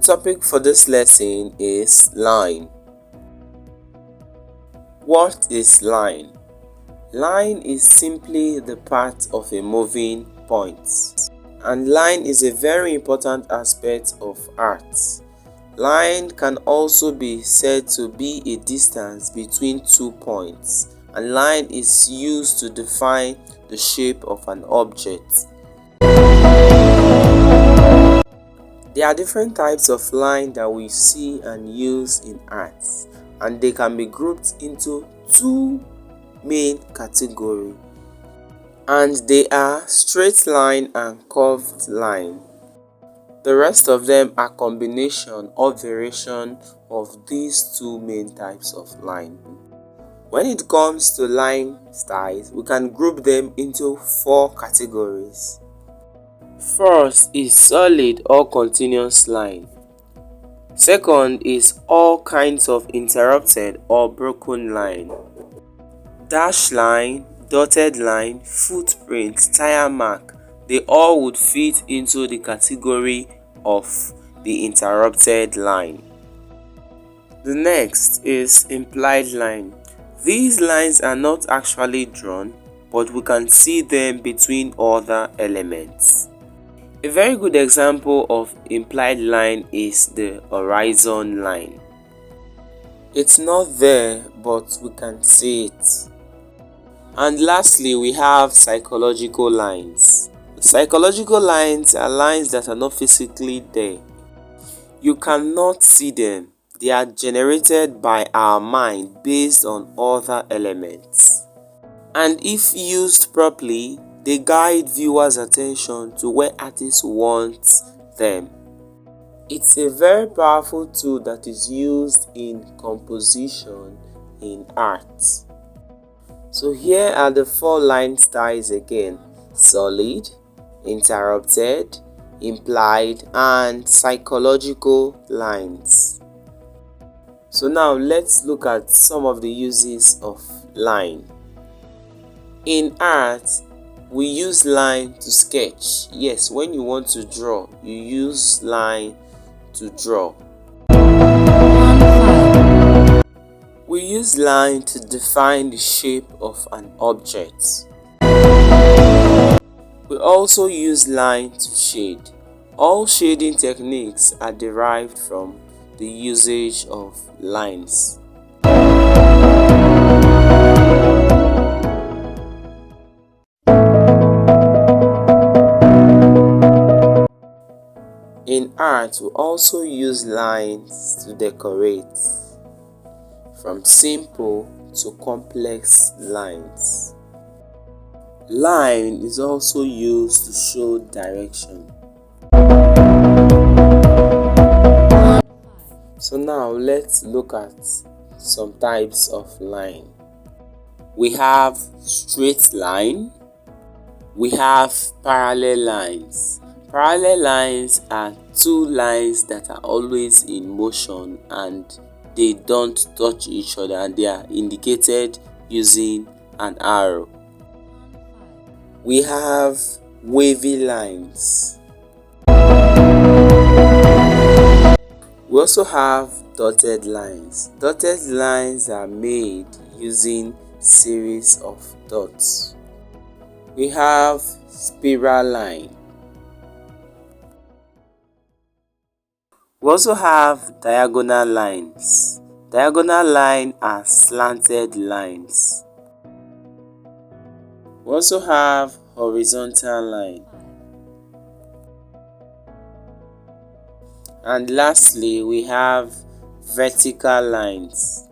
topic for this lesson is line. What is line? Line is simply the path of a moving point, and line is a very important aspect of art. Line can also be said to be a distance between 2 points, and line is used to define the shape of an object. There are different types of line that we see and use in art, and they can be grouped into 2 main categories, and they are straight line and curved line. The rest of them are combination or variation of these 2 main types of line. When it comes to line styles, we can group them into 4 categories. First is solid or continuous line. Second is all kinds of interrupted or broken line. Dash line, dotted line, footprint, tire mark, they all would fit into the category of the interrupted line. The next is implied line. These lines are not actually drawn, but we can see them between other elements. A very good example of implied line is the horizon line. It's not there, but we can see it. And lastly, we have psychological lines. Psychological lines are lines that are not physically there. You cannot see them. They are generated by our mind based on other elements. And if used properly, they guide viewers' attention to where artists want them. It's a very powerful tool that is used in composition in art. So here are the 4 line styles again: solid, interrupted, implied, and psychological lines. So now let's look at some of the uses of line. In art, we use line to sketch. Yes, when you want to draw, you use line to draw. We use line to define the shape of an object. We also use line to shade. All shading techniques are derived from the usage of lines. In art, we also use lines to decorate, from simple to complex lines. Line is also used to show direction. So now let's look at some types of line. We have straight line. We have parallel lines. Parallel lines are 2 lines that are always in motion and they don't touch each other, and they are indicated using an arrow. We have wavy lines. We also have dotted lines. Dotted lines are made using series of dots. We have spiral line. We also have diagonal lines. Diagonal lines are slanted lines. We also have horizontal line. And lastly, we have vertical lines.